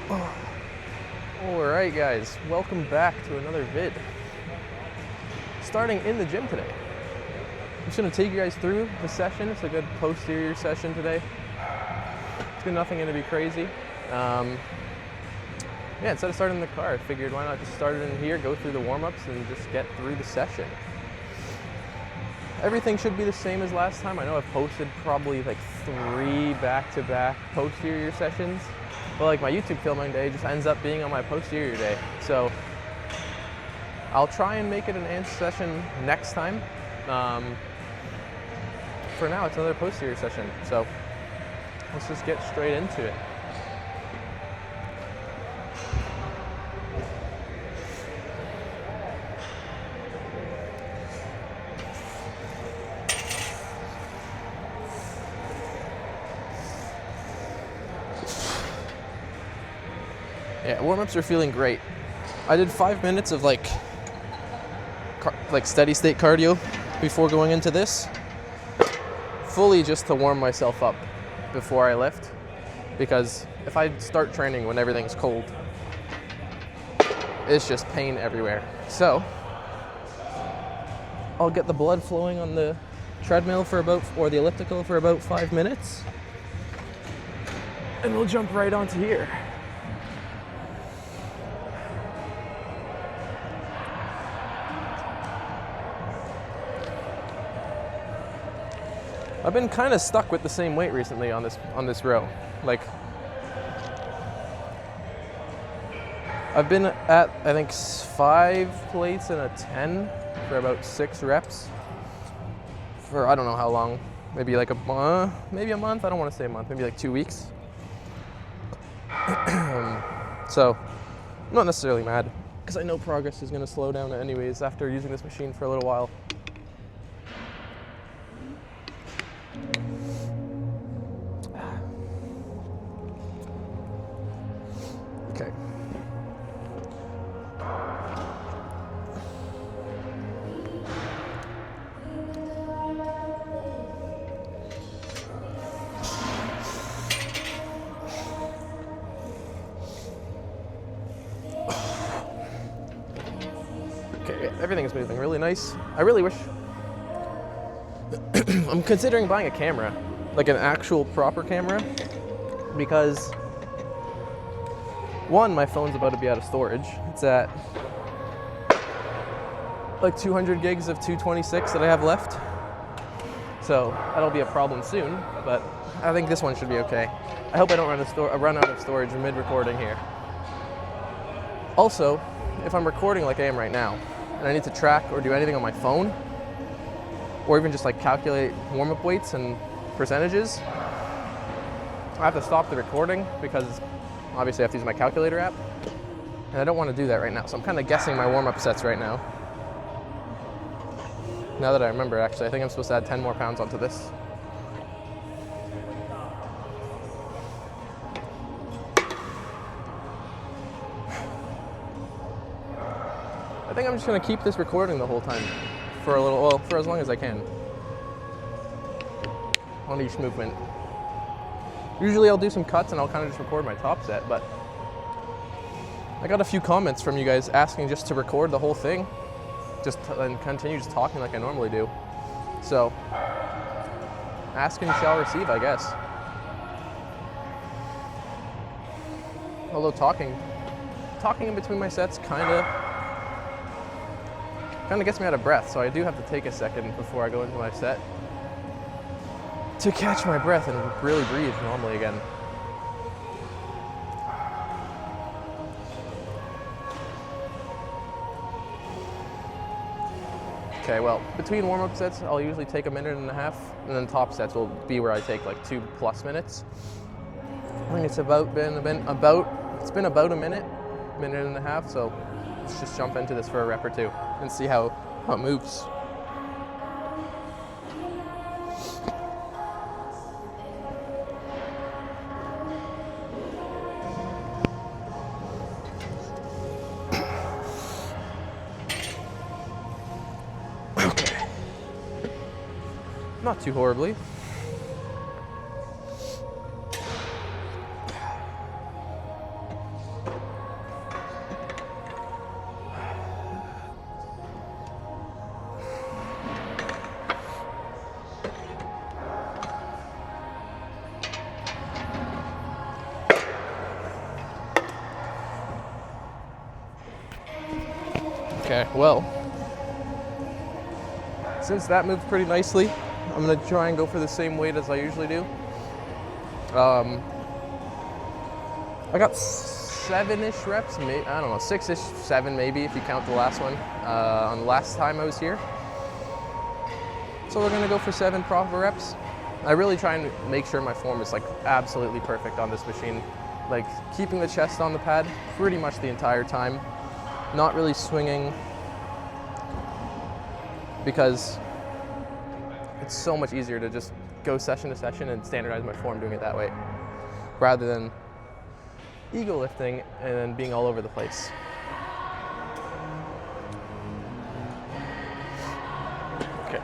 Alright guys, welcome back to another vid. Starting in the gym today. I'm just going to take you guys through the session. It's a good posterior session today. It's nothing going to be crazy. Yeah, instead of starting in the car, I figured why not just start it in here, go through the warm-ups, and just get through the session. Everything should be the same as last time. I know I've posted probably like 3 back-to-back posterior sessions, but like my YouTube filming day just ends up being on my posterior day. So I'll try and make it an ANS session next time. For now, it's another posterior session. So let's just get straight into it. Yeah, warm-ups are feeling great. I did 5 minutes of like steady state cardio before going into this, fully just to warm myself up before I lift, because if I start training when everything's cold, it's just pain everywhere. So I'll get the blood flowing on the treadmill or the elliptical for about 5 minutes, and we'll jump right onto here. I've been kind of stuck with the same weight recently on this row. Like, I've been at, I think, 5 plates and a 10 for about 6 reps for I don't know how long, maybe like a month, I don't want to say a month, maybe like 2 weeks. So I'm not necessarily mad, because I know progress is going to slow down anyways after using this machine for a little while. Okay. Okay, everything's moving really nice. I really wish I'm considering buying a camera, like an actual proper camera, because one, my phone's about to be out of storage. It's at like 200 gigs of 226 that I have left. So that'll be a problem soon, but I think this one should be okay. I hope I don't run out of storage mid-recording here. Also, if I'm recording like I am right now, and I need to track or do anything on my phone, or even just like calculate warm-up weights and percentages, I have to stop the recording because obviously I have to use my calculator app, and I don't want to do that right now. So I'm kind of guessing my warm-up sets right now. Now that I remember, actually, I think I'm supposed to add 10 more pounds onto this. I think I'm just going to keep this recording the whole time for for as long as I can on each movement. Usually I'll do some cuts and I'll kind of just record my top set, but I got a few comments from you guys asking just to record the whole thing, and continue just talking like I normally do. So, ask and you shall receive, I guess. Although talking in between my sets kind of gets me out of breath, so I do have to take a second before I go into my set to catch my breath and really breathe normally again. Okay, well, between warm-up sets, I'll usually take 1.5 minutes, and then top sets will be where I take like 2+ minutes. I think it's it's been about a minute and a half, so let's just jump into this for a rep or two and see how it moves. Not too horribly. Okay, well, since that moved pretty nicely, I'm gonna try and go for the same weight as I usually do. I got 7-ish reps, I don't know, 6-ish, 7 maybe if you count the last one, on the last time I was here. So we're gonna go for 7 proper reps. I really try and make sure my form is like absolutely perfect on this machine. Like keeping the chest on the pad pretty much the entire time. Not really swinging, because it's so much easier to just go session to session and standardize my form doing it that way, rather than ego lifting and then being all over the place. Okay.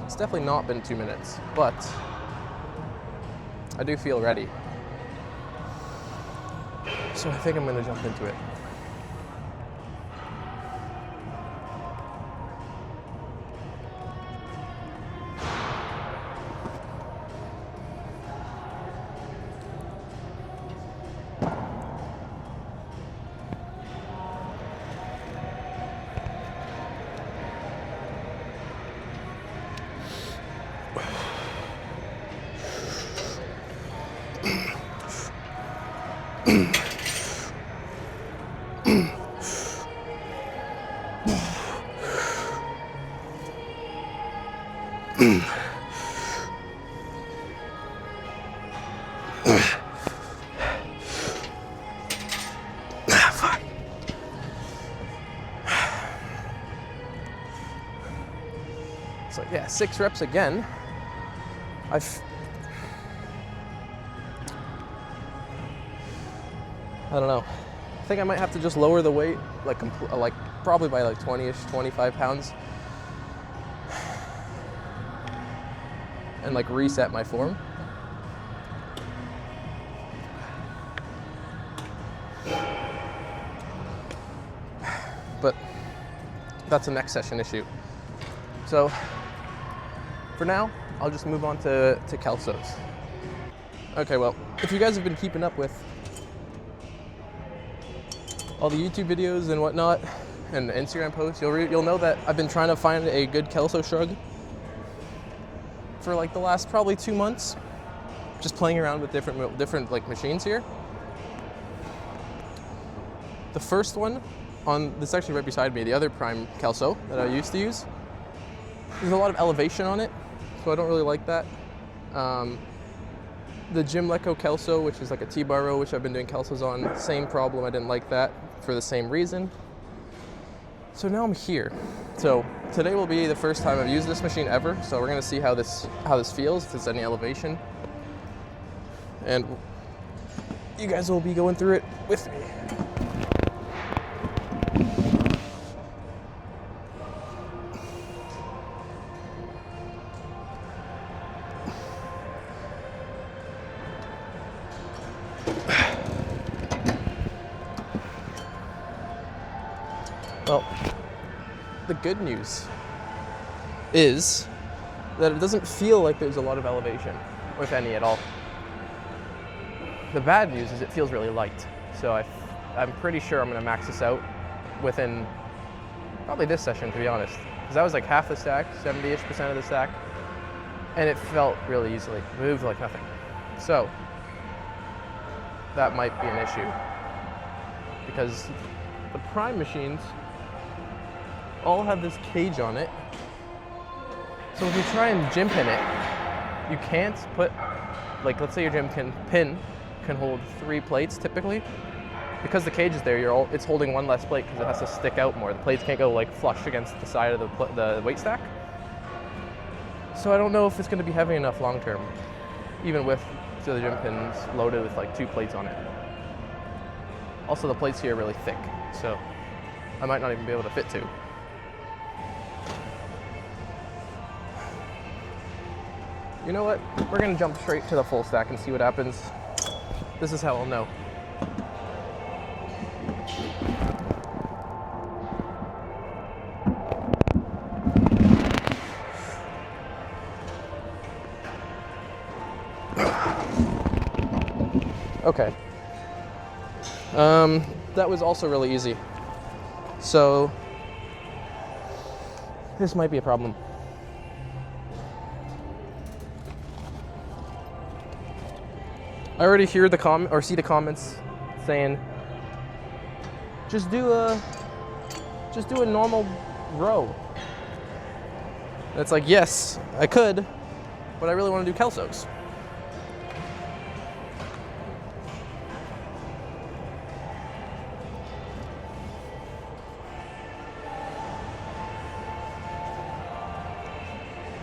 It's definitely not been 2 minutes, but I do feel ready. So I think I'm gonna jump into it. Fuck. So yeah, 6 reps again. I don't know. I think I might have to just lower the weight, like probably by like 20-ish, 25 pounds, and like reset my form. But that's a next session issue. So for now, I'll just move on to calços. Okay, well, if you guys have been keeping up with all the YouTube videos and whatnot, and Instagram posts, you'll know that I've been trying to find a good calço shrug for like the last probably 2 months, just playing around with different like machines here. The first one on this actually right beside me, the other Prime calço that I used to use, there's a lot of elevation on it, so I don't really like that. The Gym Leco calço, which is like a T-bar row, which I've been doing calços on, same problem. I didn't like that for the same reason. So now I'm here. So today will be the first time I've used this machine ever. So we're gonna see how this feels, if there's any elevation, and you guys will be going through it with me. Well, the good news is that it doesn't feel like there's a lot of elevation, or if any at all. The bad news is it feels really light. So I'm pretty sure I'm gonna max this out within probably this session, to be honest. Because that was like half the stack, 70-ish% of the stack, and it felt really easily, moved like nothing. So that might be an issue, because the Prime machines all have this cage on it. So if you try and gym pin it, you can't put, like, let's say your gym pin can hold 3 plates typically. Because the cage is there, it's holding 1 less plate because it has to stick out more. The plates can't go like flush against the side of the weight stack. So I don't know if it's going to be heavy enough long term, even with the gym pins loaded with like 2 plates on it. Also, the plates here are really thick, so I might not even be able to fit 2. You know what? We're gonna jump straight to the full stack and see what happens. This is how I'll know. Okay. That was also really easy. So this might be a problem. I already hear the see the comments saying, just do a normal row. And it's like, yes, I could, but I really want to do kelsos.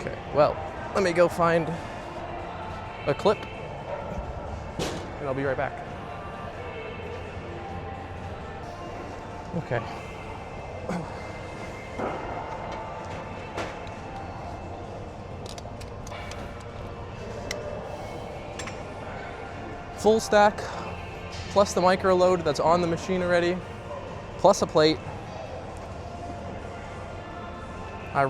Okay, well, let me go find a clip and I'll be right back. Okay. Full stack, plus the micro load that's on the machine already, plus a plate. I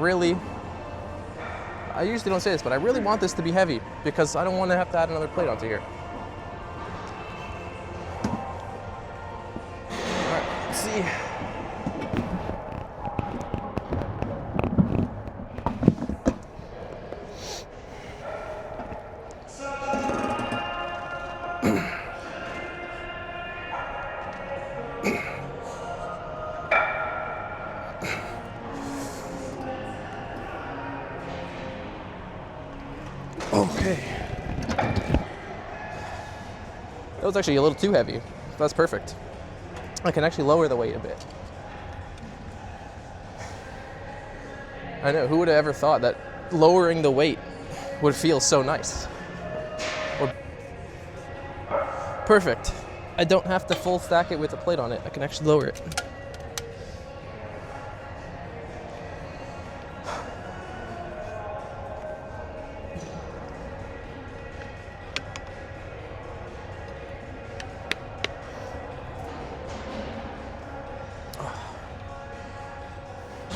usually don't say this, but I really want this to be heavy because I don't want to have to add another plate onto here. All right, let's see. Okay. That was actually a little too heavy. That's perfect. I can actually lower the weight a bit. I know, who would have ever thought that lowering the weight would feel so nice? Perfect. I don't have to full stack it with a plate on it. I can actually lower it.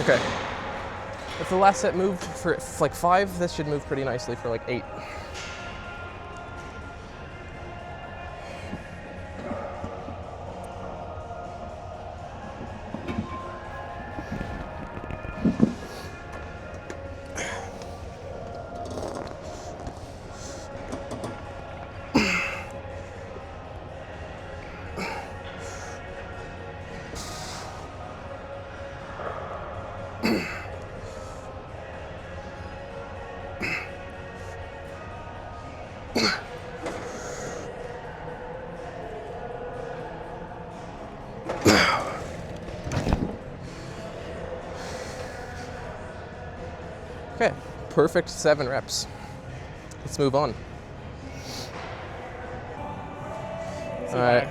Okay. If the last set moved for like 5, this should move pretty nicely for like 8. Okay, perfect 7 reps. Let's move on. All right.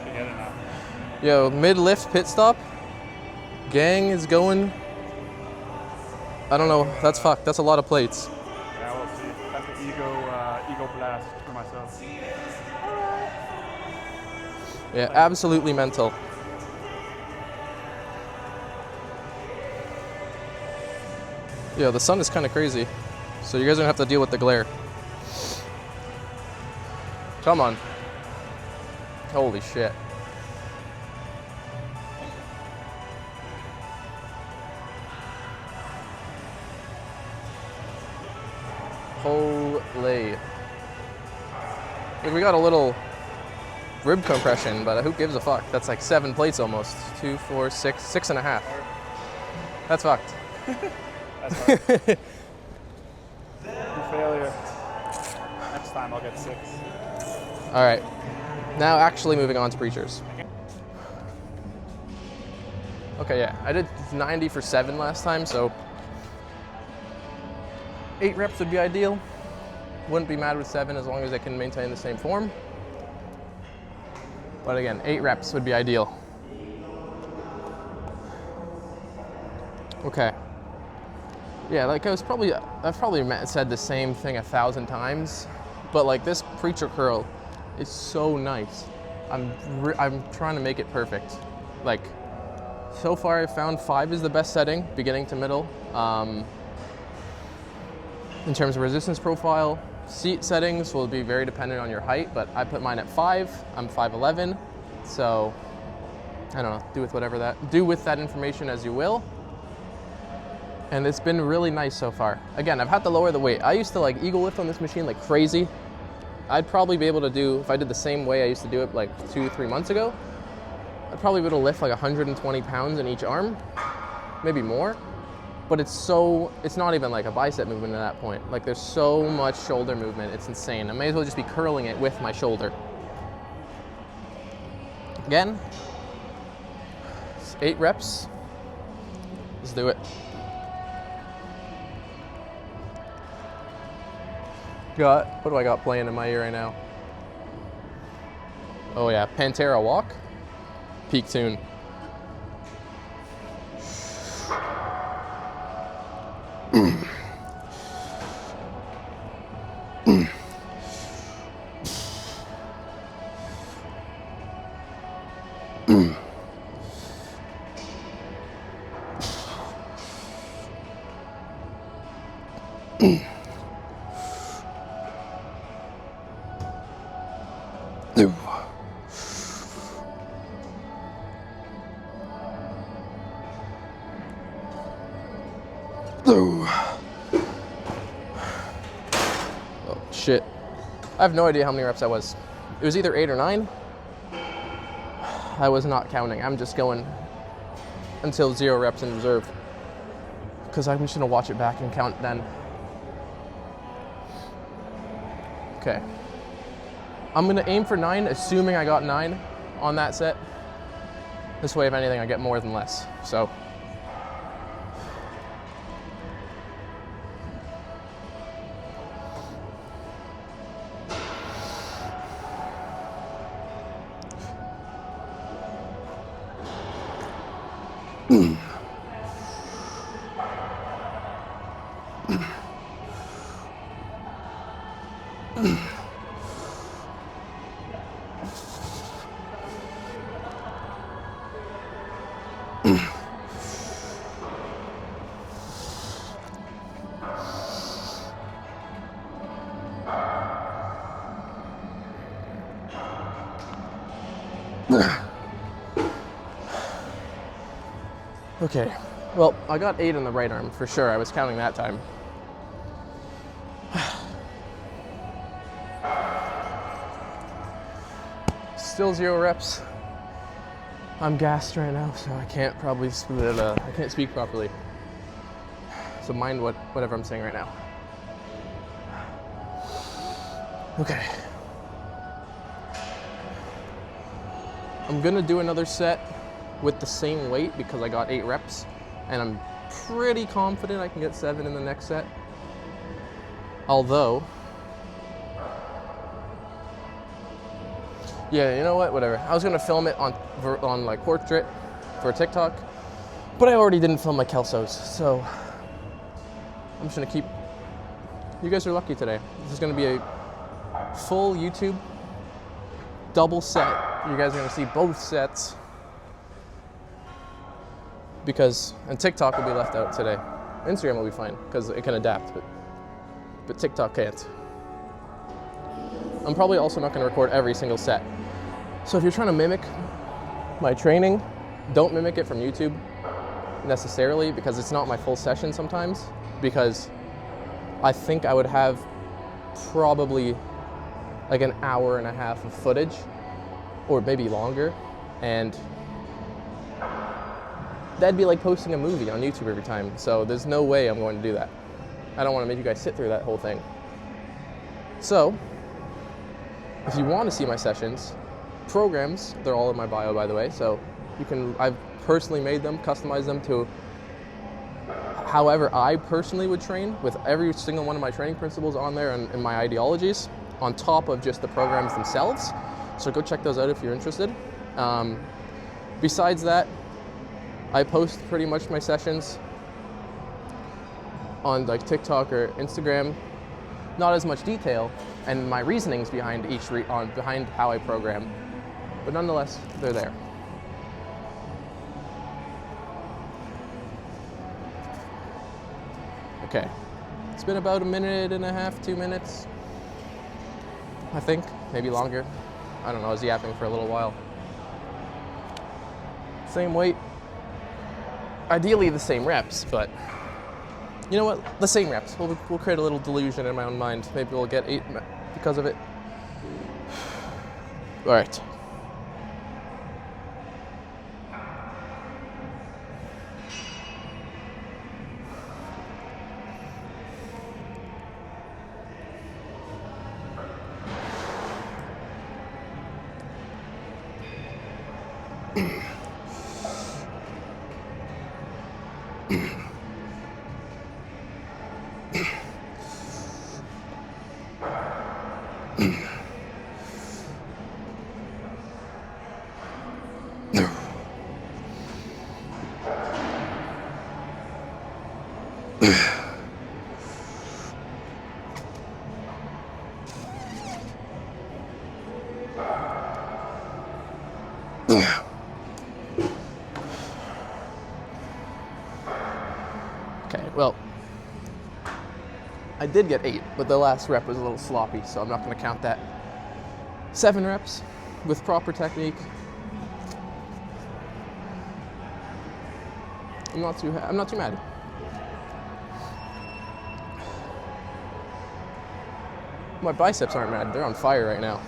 Yo, mid-lift pit stop. Gang is going. I don't know, that's fucked. That's a lot of plates. Yeah, we'll see. That's the ego blast for myself. Yeah, absolutely mental. Yeah, the sun is kind of crazy, so you guys are gonna have to deal with the glare. Come on. Holy shit. Holy. We got a little rib compression, but who gives a fuck? That's like 7 plates almost. 2, 4, 6, 6.5. That's fucked. That's hard. Failure. Next time I'll get 6. All right. Now actually moving on to preachers. Okay, yeah. I did 90 for 7 last time, so 8 reps would be ideal. Wouldn't be mad with 7 as long as I can maintain the same form. But again, 8 reps would be ideal. Okay. Yeah, like I've probably said the same thing 1,000 times, but like this preacher curl is so nice. I'm trying to make it perfect. Like, so far I've found 5 is the best setting, beginning to middle. In terms of resistance profile, Seat settings will be very dependent on your height, but I put mine at 5. I'm 5'11", so I don't know, do with that information as you will. And it's been really nice so far. Again, I've had to lower the weight. I used to like eagle lift on this machine like crazy. I'd probably be able to do, if I did the same way I used to do it like 2-3 months ago, I'd probably be able to lift like 120 pounds in each arm, maybe more. But it's not even like a bicep movement at that point. Like there's so much shoulder movement, it's insane. I may as well just be curling it with my shoulder. Again, 8 reps. Let's do it. What do I got playing in my ear right now? Oh yeah, Pantera Walk, peak tune. Oh shit. I have no idea how many reps that was. It was either 8 or 9. I was not counting. I'm just going until 0 reps in reserve, because I'm just gonna watch it back and count then. Okay. I'm gonna aim for 9, assuming I got 9 on that set. This way, if anything, I get more than less. So. Okay, well, I got 8 on the right arm for sure. I was counting that time. Still 0 reps. I'm gassed right now, so I can't I can't speak properly. So mind whatever I'm saying right now. Okay. I'm gonna do another set with the same weight because I got 8 reps, and I'm pretty confident I can get 7 in the next set. Although, yeah, you know what, whatever. I was gonna film it on like portrait for TikTok, but I already didn't film my Kelsos, so I'm just gonna keep, you guys are lucky today. This is gonna be a full YouTube double set. You guys are gonna see both sets, and TikTok will be left out today. Instagram will be fine because it can adapt, but TikTok can't. I'm probably also not going to record every single set. So if you're trying to mimic my training, don't mimic it from YouTube necessarily, because it's not my full session sometimes, because I think I would have probably like an hour and a half of footage, or maybe longer, and that'd be like posting a movie on YouTube every time. So there's no way I'm going to do that. I don't want to make you guys sit through that whole thing. So if you want to see my sessions, programs, they're all in my bio, by the way. So I've personally made them, customized them to however I personally would train, with every single one of my training principles on there and my ideologies, on top of just the programs themselves. So go check those out if you're interested. Besides that, I post pretty much my sessions on like TikTok or Instagram, not as much detail, and my reasonings behind behind how I program, but nonetheless, they're there. Okay, it's been about 1.5 minutes, 2 minutes. I think, maybe longer. I don't know, I was yapping for a little while. Same weight. Ideally the same reps, but you know what? The same reps. We'll create a little delusion in my own mind. Maybe we'll get 8 because of it. All right. Okay, well, I did get 8, but the last rep was a little sloppy, so I'm not going to count that. 7 reps with proper technique. I'm not too mad. My biceps aren't mad, they're on fire right now.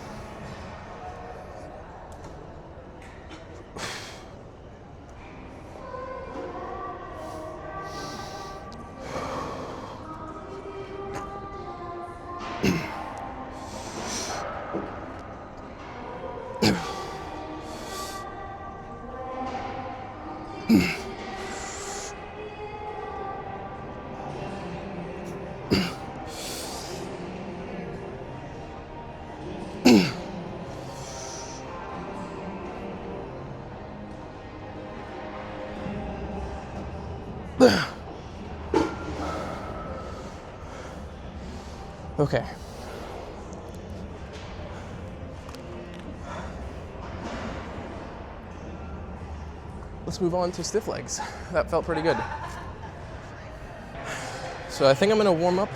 Okay. Let's move on to stiff legs. That felt pretty good. So I think I'm gonna warm up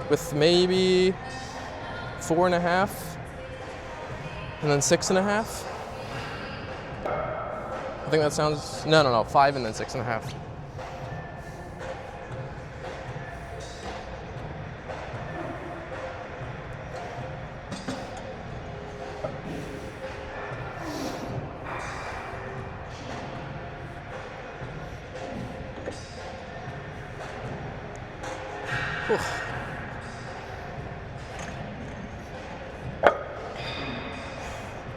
with maybe 4.5 and then 6.5. I think that sounds, no, 5 and then 6.5.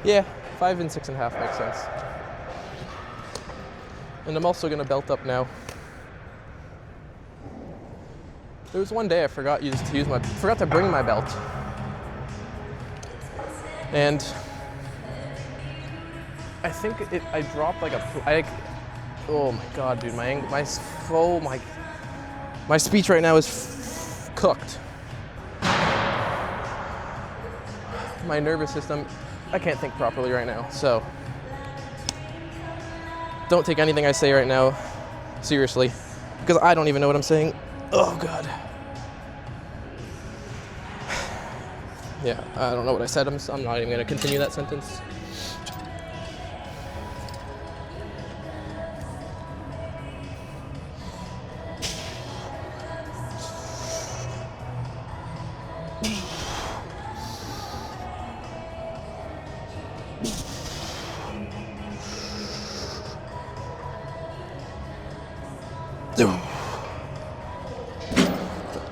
Yeah, 5 and 6.5 makes sense. And I'm also gonna belt up now. There was one day I forgot to bring my belt. And I think I dropped like oh my God, dude, my speech right now is cooked. My nervous system, I can't think properly right now, so don't take anything I say right now seriously, because I don't even know what I'm saying. Oh God. Yeah, I don't know what I said. I'm not even gonna continue that sentence.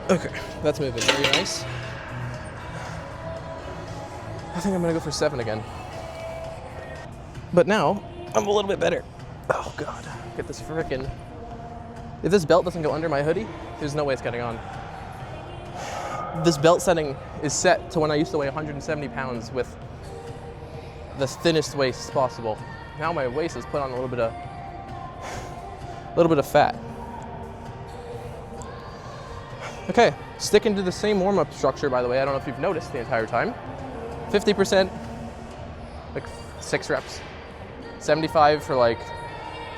Okay, that's moving very nice. I think I'm gonna go for 7 again. But now, I'm a little bit better. Oh God, get this frickin'. If this belt doesn't go under my hoodie, there's no way it's getting on. This belt setting is set to when I used to weigh 170 pounds with the thinnest waist possible. Now my waist is put on a little bit of fat. Okay, sticking to the same warm-up structure, by the way. I don't know if you've noticed the entire time. 50%, like 6 reps. 75 for like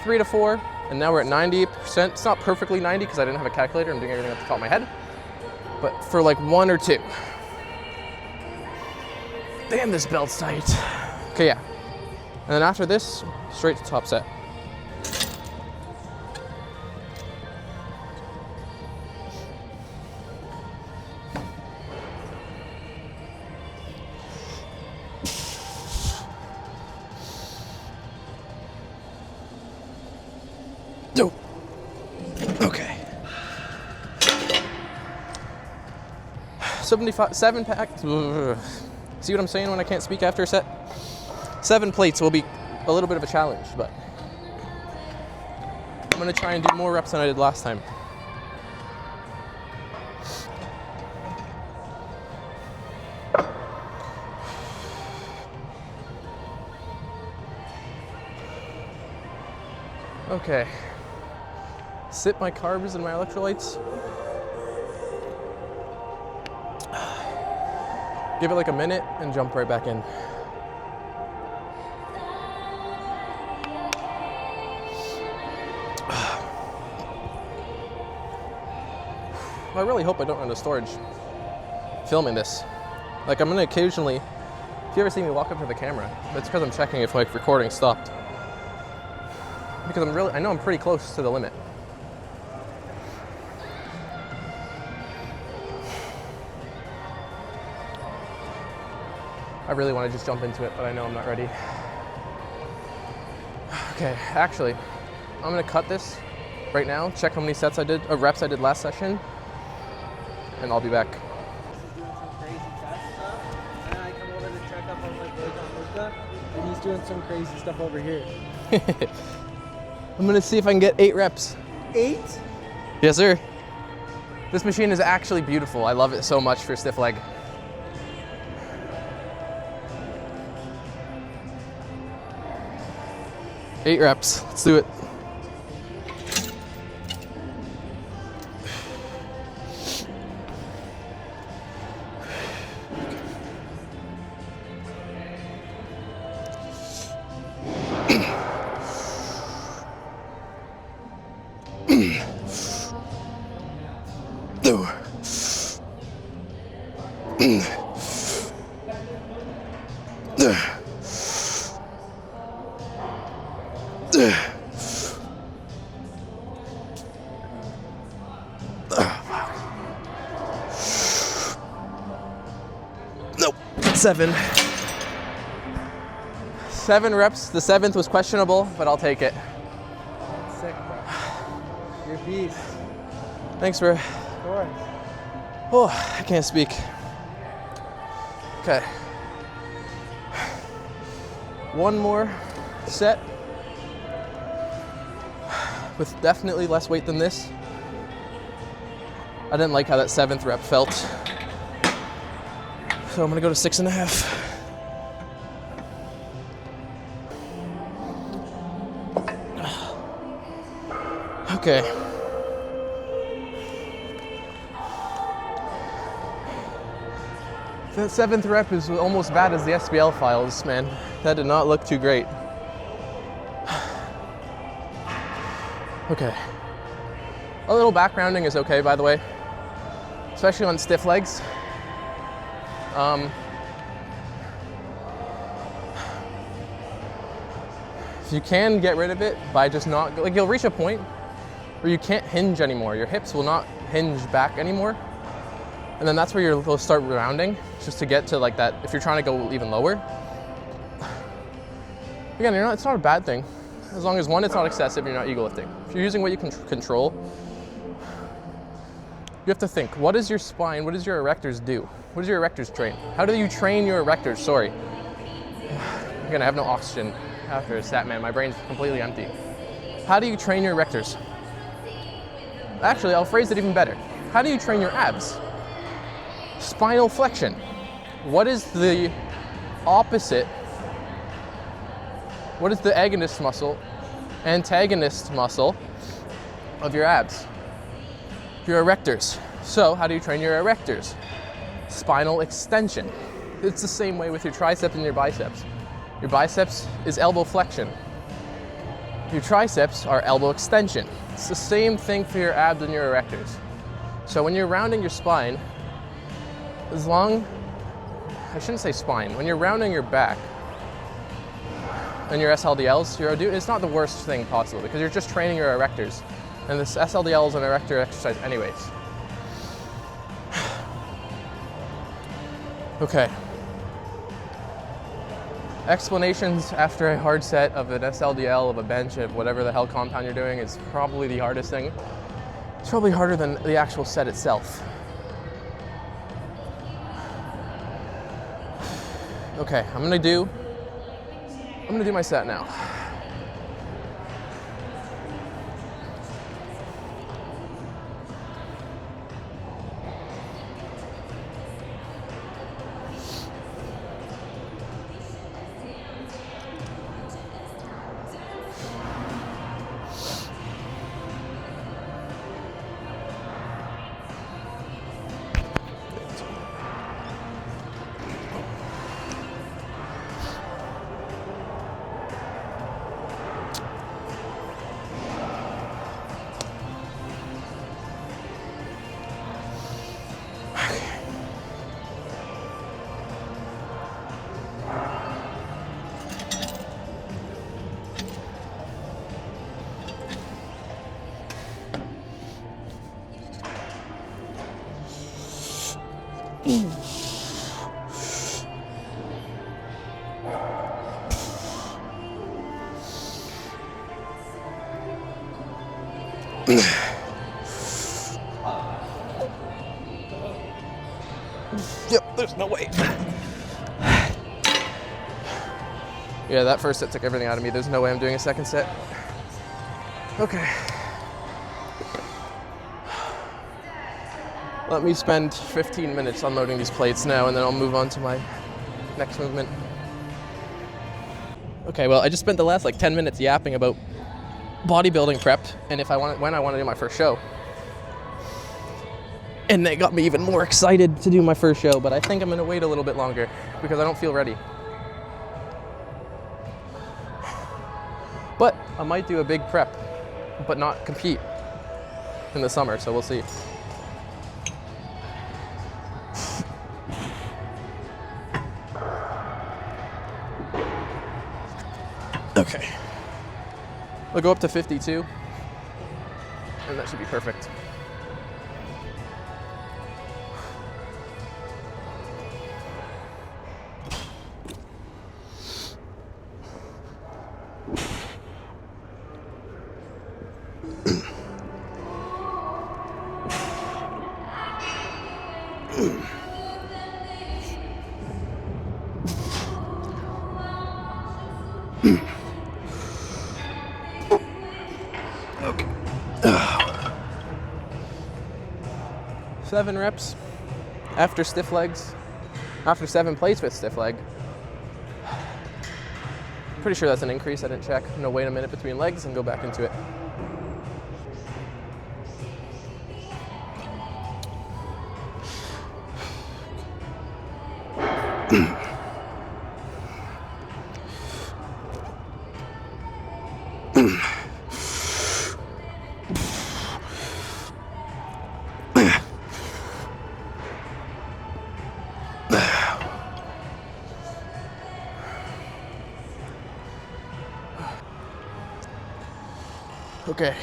3 to 4, and now we're at 90%. It's not perfectly 90 because I didn't have a calculator. I'm doing everything off the top of my head. But for like 1 or 2. Damn, this belt's tight. Okay, yeah. And then after this, straight to top set. No. Okay. 7 pack. See what I'm saying when I can't speak after a set? 7 plates will be a little bit of a challenge, but I'm gonna try and do more reps than I did last time. Okay. Sip my carbs and my electrolytes. Give it like a minute and jump right back in. I really hope I don't run out of storage filming this. Like, I'm gonna occasionally, if you ever see me walk up to the camera, that's because I'm checking if like recording stopped. Because I know I'm pretty close to the limit. I really want to just jump into it, but I know I'm not ready. Okay, actually, I'm gonna cut this right now, check how many reps I did last session, and I'll be back. Doing some crazy test stuff, and I come over to check up on my boy John, and he's doing some crazy stuff over here. I'm gonna see if I can get 8 reps. 8? Yes, sir. This machine is actually beautiful. I love it so much for stiff leg. Eight reps. Let's do it. Nope. 7. 7 reps. The 7th was questionable, but I'll take it. Sick, bro. You're a beast. Thanks, bro. Of course. Oh, I can't speak. Okay. One more set with definitely less weight than this. I didn't like how that 7th rep felt. So I'm gonna go to 6.5. Okay. That 7th rep is almost bad as the SBL files, man. That did not look too great. Okay. A little backgrounding is okay, by the way, especially on stiff legs. If you can get rid of it by just not, like, you'll reach a point where you can't hinge anymore. Your hips will not hinge back anymore. And then that's where you'll start rounding, just to get to like that, if you're trying to go even lower. Again, it's not a bad thing. As long as, one, it's not excessive, you're not ego lifting. If you're using what you can control, you have to think, what does your spine, what does your erectors do? What does your erectors train? How do you train your erectors? Sorry. Again, I have no oxygen after a stat, man. My brain's completely empty. How do you train your erectors? Actually, I'll phrase it even better. How do you train your abs? Spinal flexion. What is the opposite? What is the agonist muscle, antagonist muscle of your abs? Your erectors. So how do you train your erectors? Spinal extension. It's the same way with your triceps and your biceps. Your biceps is elbow flexion. Your triceps are elbow extension. It's the same thing for your abs and your erectors. So when you're rounding your spine, as long I shouldn't say spine. When you're rounding your back and your SLDLs, it's not the worst thing possible because you're just training your erectors. And this SLDL is an erector exercise anyways. Okay. Explanations after a hard set of an SLDL, of a bench, of whatever the hell compound you're doing is probably the hardest thing. It's probably harder than the actual set itself. Okay, I'm gonna do my set now. Yep, there's no way. Yeah, that first set took everything out of me. There's no way I'm doing a second set. Okay. Let me spend 15 minutes unloading these plates now, and then I'll move on to my next movement. Okay, well, I just spent the last 10 minutes yapping about bodybuilding prep and when I want to do my first show. And that got me even more excited to do my first show, but I think I'm gonna wait a little bit longer because I don't feel ready. But I might do a big prep, but not compete in the summer, so we'll see. Okay. I'll go up to 52, and that should be perfect. Okay. 7 reps after stiff legs, after 7 plates with stiff leg. Pretty sure that's an increase, I didn't check. I'm gonna wait a minute between legs and go back into it. Okay.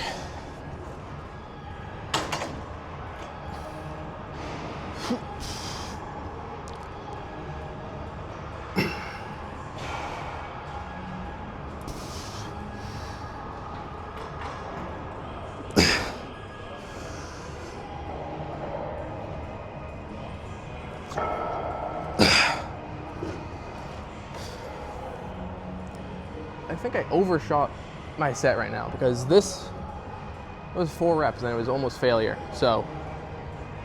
I think I overshot my set right now because this was 4 reps and it was almost failure. So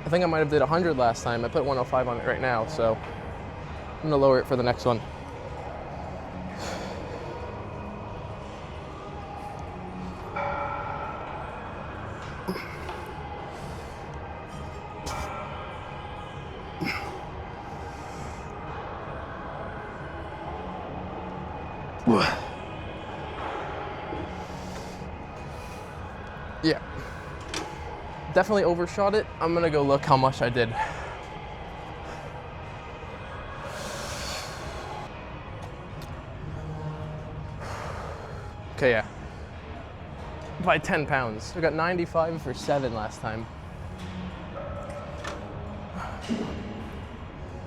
I think I might have did 100 last time. I put 105 on it right now, so I'm gonna lower it for the next one. Yeah, definitely overshot it. I'm gonna go look how much I did. Okay, yeah. By 10 pounds. I got 95 for 7 last time.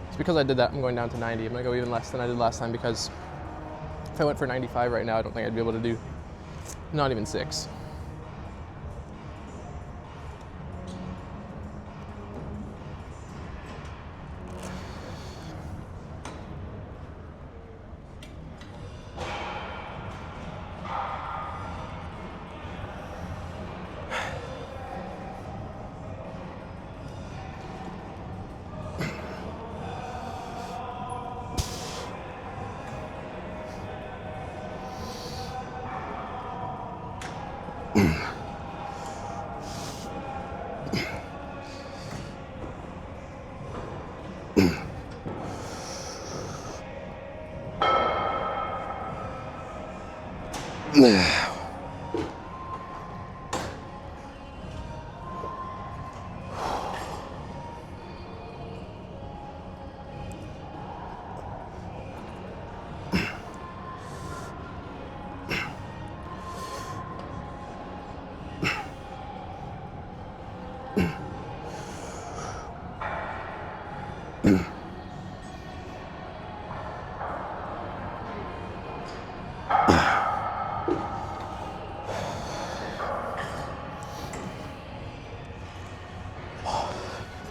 It's because I did that, I'm going down to 90. I'm gonna go even less than I did last time because if I went for 95 right now, I don't think I'd be able to do not even 6.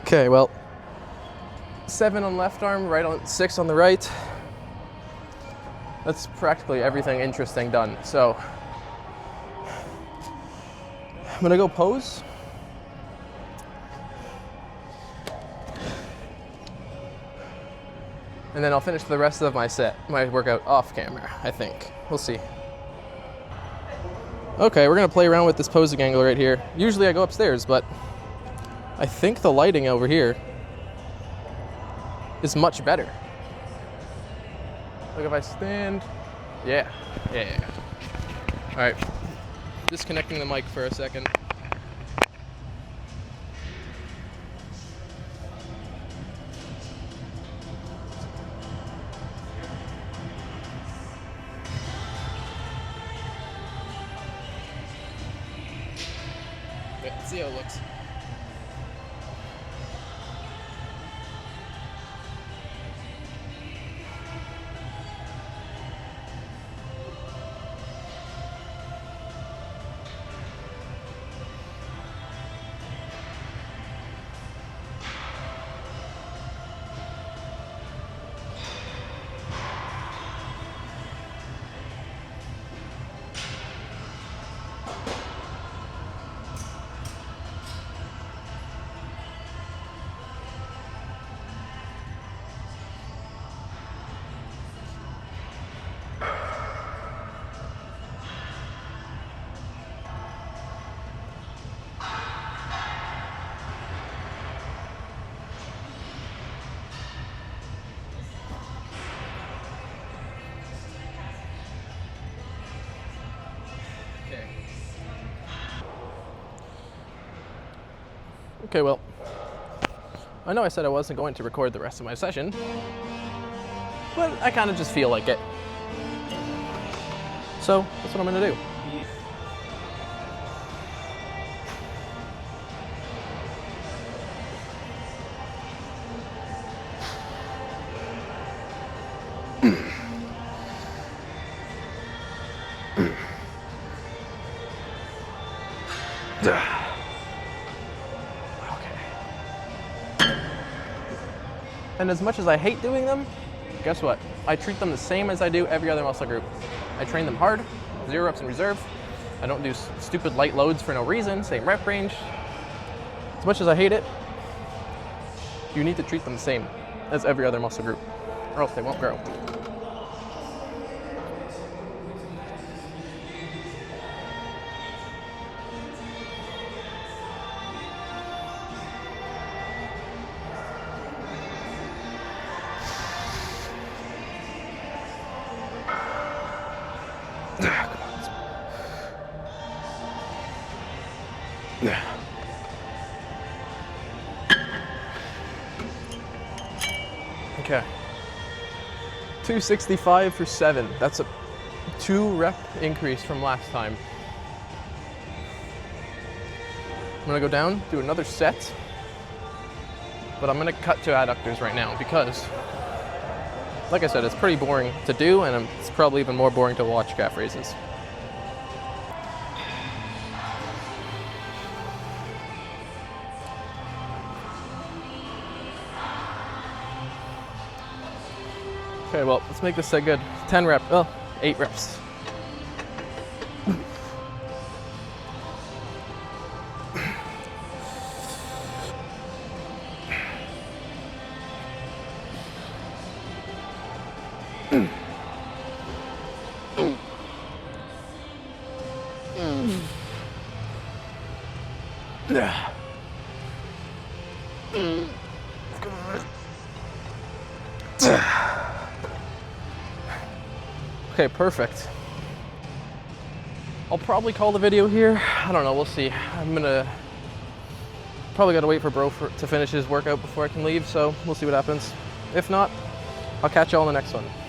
Okay, well, 7 on left arm, right on 6 on the right. That's practically everything interesting done. So I'm gonna go pose. And then I'll finish the rest of my workout off camera, I think. We'll see. Okay, we're gonna play around with this posing angle right here. Usually I go upstairs, but I think the lighting over here is much better. Like if I stand, yeah. All right, disconnecting the mic for a second. Let's see how it looks. Okay, well, I know I said I wasn't going to record the rest of my session, but I kind of just feel like it. So that's what I'm gonna do. And as much as I hate doing them, guess what? I treat them the same as I do every other muscle group. I train them hard, 0 reps in reserve. I don't do stupid light loads for no reason, same rep range. As much as I hate it, you need to treat them the same as every other muscle group, or else they won't grow. Okay. 265 for 7. That's a 2-rep increase from last time. I'm gonna go down, do another set, but I'm gonna cut to adductors right now because, like I said, it's pretty boring to do, and it's probably even more boring to watch calf raises. Okay, well, let's make this set good. 10 reps, oh, 8 reps. Okay, perfect. I'll probably call the video here. I don't know, we'll see. I'm gonna probably gotta wait for bro to finish his workout before I can leave, so we'll see what happens. If not, I'll catch y'all in the next one.